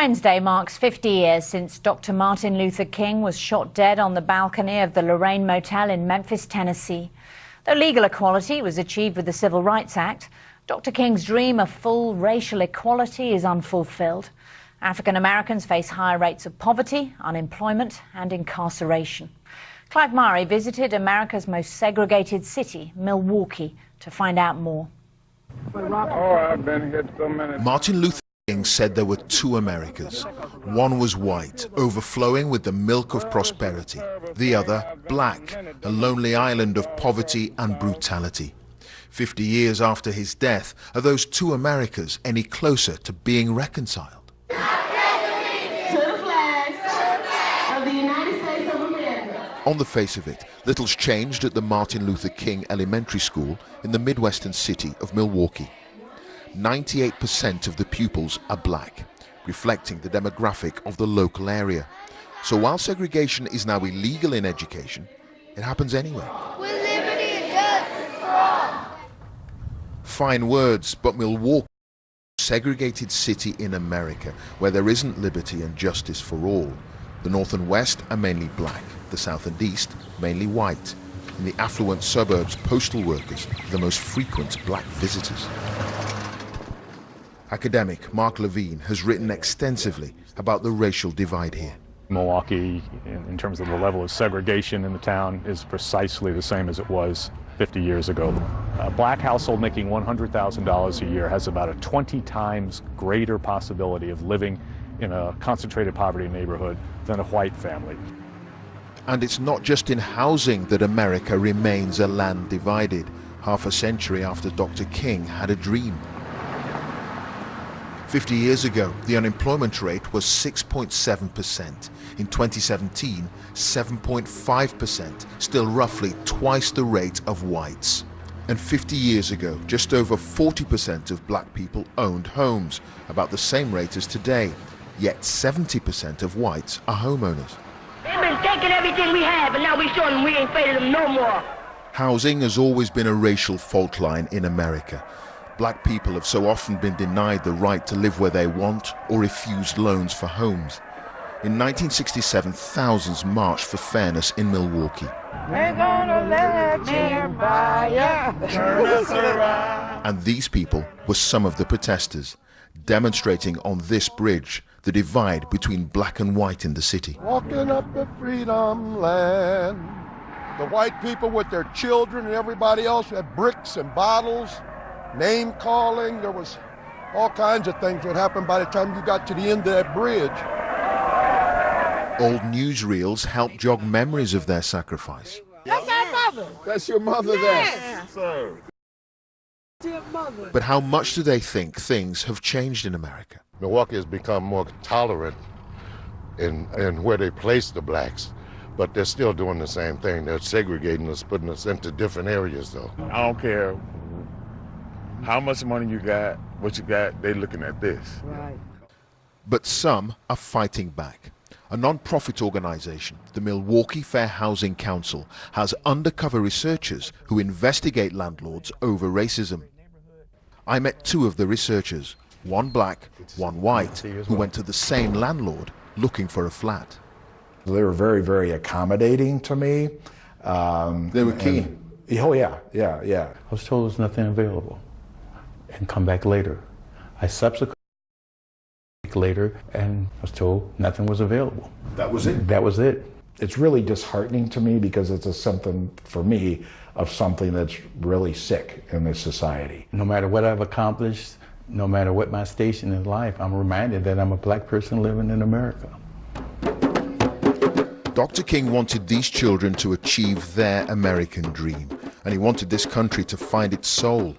Wednesday marks 50 years since Dr. Martin Luther King was shot dead on the balcony of the Lorraine Motel in Memphis, Tennessee. Though legal equality was achieved with the Civil Rights Act, Dr. King's dream of full racial equality is unfulfilled. African Americans face higher rates of poverty, unemployment and incarceration. Clive Murray visited America's most segregated city, Milwaukee, to find out more. I've been hit so many times. Martin Luther King said there were two Americas. One was white, overflowing with the milk of prosperity. The other, black, a lonely island of poverty and brutality. 50 years after his death, are those two Americas any closer to being reconciled? On the face of it, little's changed at the Martin Luther King Elementary School in the Midwestern city of Milwaukee. 98% of the pupils are black, reflecting the demographic of the local area. So while segregation is now illegal in education, it happens anyway. With liberty and justice for all. Fine words, but Milwaukee is a segregated city in America where there isn't liberty and justice for all. The north and west are mainly black, the south and east mainly white. In the affluent suburbs, postal workers are the most frequent black visitors. Academic Mark Levine has written extensively about the racial divide here. Milwaukee, in terms of the level of segregation in the town, is precisely the same as it was 50 years ago. A black household making $100,000 a year has about a 20 times greater possibility of living in a concentrated poverty neighborhood than a white family. And it's not just in housing that America remains a land divided, half a century after Dr. King had a dream. 50 years ago, the unemployment rate was 6.7%. In 2017, 7.5%, still roughly twice the rate of whites. And 50 years ago, just over 40% of black people owned homes, about the same rate as today. Yet 70% of whites are homeowners. They've been taking everything we have, and now we showing them we ain't afraid of them no more. Housing has always been a racial fault line in America. Black people have so often been denied the right to live where they want or refused loans for homes. In 1967, thousands marched for fairness in Milwaukee. We're gonna let you buy ya. Turn us around. And these people were some of the protesters, demonstrating on this bridge the divide between black and white in the city. Walking up the freedom land. The white people with their children and everybody else had bricks and bottles, name calling. There was all kinds of things that happened by the time you got to the end of that bridge. Old newsreels helped jog memories of their sacrifice. That's our mother. That's your mother Yes. there. But how much do they think things have changed in America? Milwaukee has become more tolerant in where they place the blacks, but they're still doing the same thing. They're segregating us, putting us into different areas, though. I don't care how much money you got, what you got, they looking at this. Right. But some are fighting back. A non-profit organization, the Milwaukee Fair Housing Council, has undercover researchers who investigate landlords over racism. I met two of the researchers, one black, one white, who went to the same landlord looking for a flat. They were very, very accommodating to me. They were keen. Oh yeah. I was told there's nothing available and come back later. I subsequently later and was told nothing was available. That was it? That was it. It's really disheartening to me because it's a something, for me, of something that's really sick in this society. No matter what I've accomplished, no matter what my station in life, I'm reminded that I'm a black person living in America. Dr. King wanted these children to achieve their American dream, and he wanted this country to find its soul.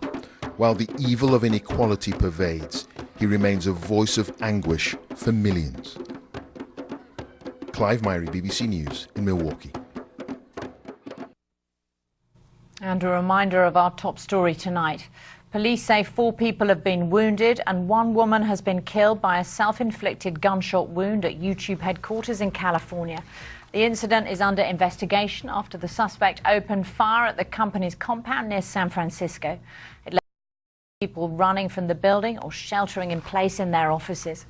While the evil of inequality pervades, he remains a voice of anguish for millions. Clive Murray, BBC News in Milwaukee. And a reminder of our top story tonight. Police say 4 people have been wounded and 1 woman has been killed by a self-inflicted gunshot wound at YouTube headquarters in California. The incident is under investigation after the suspect opened fire at the company's compound near San Francisco. It led to people running from the building or sheltering in place in their offices.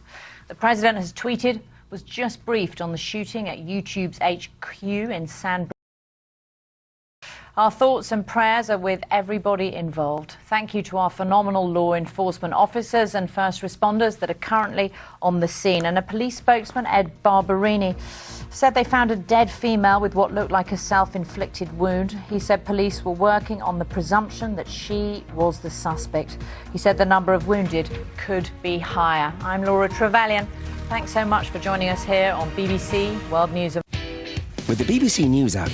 The president has tweeted, was just briefed on the shooting at YouTube's HQ in San. Our thoughts and prayers are with everybody involved. Thank you to our phenomenal law enforcement officers and first responders that are currently on the scene. And a police spokesman, Ed Barberini, said they found a dead female with what looked like a self-inflicted wound. He said police were working on the presumption that she was the suspect. He said the number of wounded could be higher. I'm Laura Trevelyan. Thanks so much for joining us here on BBC World News. With the BBC News app,